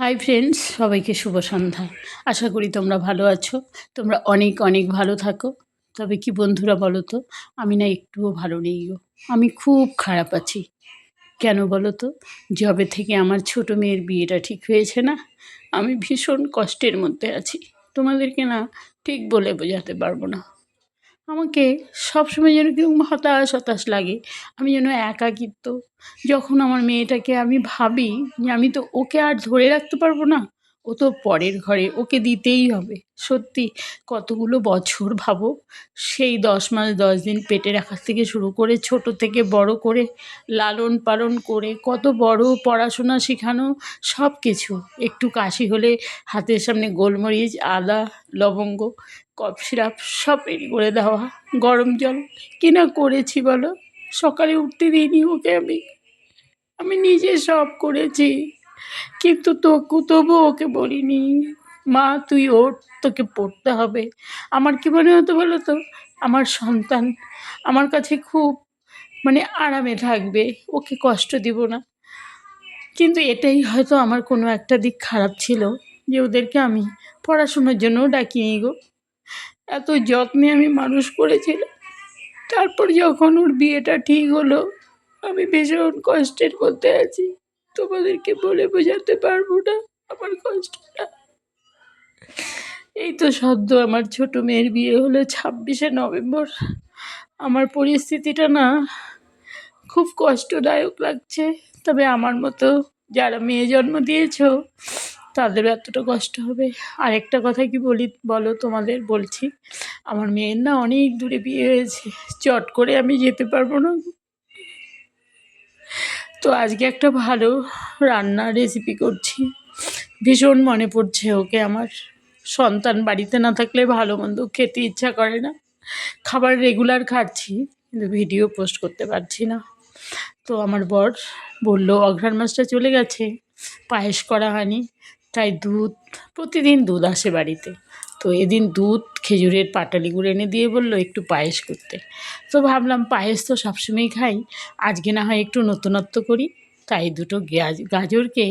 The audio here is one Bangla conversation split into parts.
হাই ফ্রেন্ডস, সবাইকে শুভ সন্ধ্যা। আশা করি তোমরা ভালো আছো। তোমরা অনেক অনেক ভালো থাকো। তবে কি বন্ধুরা বলো তো, আমি না একটুও ভালো নেই গো। আমি খুব খারাপ আছি। কেন বলো তো? যবে থেকে আমার ছোট মেয়ের বিয়েটা ঠিক হয়েছে না, আমি ভীষণ কষ্টের মধ্যে আছি। তোমাদেরকে না ঠিক বলে বোঝাতে পারবো না। আমাকে সবসময় যেন কিরকম হতাশ হতাশ লাগে। আমি যেন একাকিত্ব। যখন আমার মেয়েটাকে আমি ভাবি যে আমি তো ওকে আর ধরে রাখতে পারবো না, ও তো পরের ঘরে, ওকে দিতেই হবে। সত্যি কতগুলো বছর ভাবো, সেই 10 মাস 10 দিন পেটে রাখার থেকে শুরু করে ছোট থেকে বড় করে লালন পালন করে কত বড় পড়াশোনা শেখানো, সব কিছু। একটু কাশি হলে হাতের সামনে গোলমরিচ, আদা, লবঙ্গ, কফ সিরাপ সব রেডি করে দেওয়া, গরম জল কি না করেছি বলো? সকালে উঠতে দিইনি ওকে, আমি নিজে সব করেছি। কিন্তু তবুও ওকে বলিনি, মা তুই ওঠ, তোকে পড়তে হবে। আমার কি মনে হতো বলো তো, আমার সন্তান আমার কাছে খুব আরামে থাকবে, ওকে কষ্ট দিব না। কিন্তু এটাই হয়তো আমার কোনো একটা দিক খারাপ ছিল, যে ওদেরকে আমি পড়াশোনার জন্যও ডাকিনি গো। এত যত্নে আমি মানুষ করেছিলাম, তারপর যখন ওর বিয়েটা ঠিক হলো, আমি ভীষণ কষ্টের মধ্যে আছি। তোমাদেরকে বলে বোঝাতে পারবো না আমার কষ্টটা। এই তো সদ্য আমার ছোট মেয়ের বিয়ে হলো 26শে নভেম্বর। আমার পরিস্থিতিটা না খুব কষ্টদায়ক লাগছে। তবে আমার মতো যারা মেয়ে জন্ম দিয়েছো তাদেরও এতটা কষ্ট হবে। আরেকটা কথা কি বলো তোমাদের বলছি, আমার মেয়ের না অনেক দূরে বিয়ে হয়েছে, চট করে আমি যেতে পারবো না। তো আজকে একটা ভালো রান্নার রেসিপি করছি। ভীষণ মনে পড়ছে ওকে আমার। সন্তান বাড়িতে না থাকলে ভালো মন্দ খেতে ইচ্ছা করে না। খাবার রেগুলার খাচ্ছি, কিন্তু ভিডিও পোস্ট করতে পারছি না। তো আমার বর বললো অঘ্রাণ মাসটা চলে গেছে, পায়েস করা হয়নি, তাই প্রতিদিন দুধ আসে বাড়িতে। তো এদিন দুধ খেজুরের পাটালি গুড় এনে দিয়ে বললো একটু পায়েস করতে। তো ভাবলাম পায়েস তো সবসময়ই খাই, আজকে না হয় একটু নতুনত্ব করি। তাই দুটো গাজরকে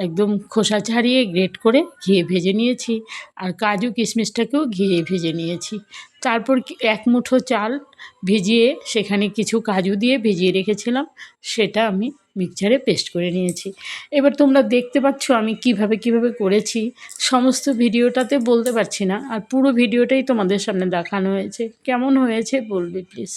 একদম খোসা ছাড়িয়ে গ্রেট করে ঘিয়ে ভেজে নিয়েছি, আর কাজু কিশমিশটাকেও ঘিয়ে ভেজে নিয়েছি। তারপর এক মুঠো চাল ভিজিয়ে সেখানে কিছু কাজু দিয়ে ভিজিয়ে রেখেছিলাম, সেটা আমি মিক্সচারে পেস্ট করে নিয়েছি। এবার তোমরা দেখতে পাচ্ছ আমি কিভাবে করেছি। সমস্ত ভিডিওটাতে বলতে পারছি না, আর পুরো ভিডিওটাই তোমাদের সামনে দেখানো হয়েছে। কেমন হয়েছে বলবে প্লিজ।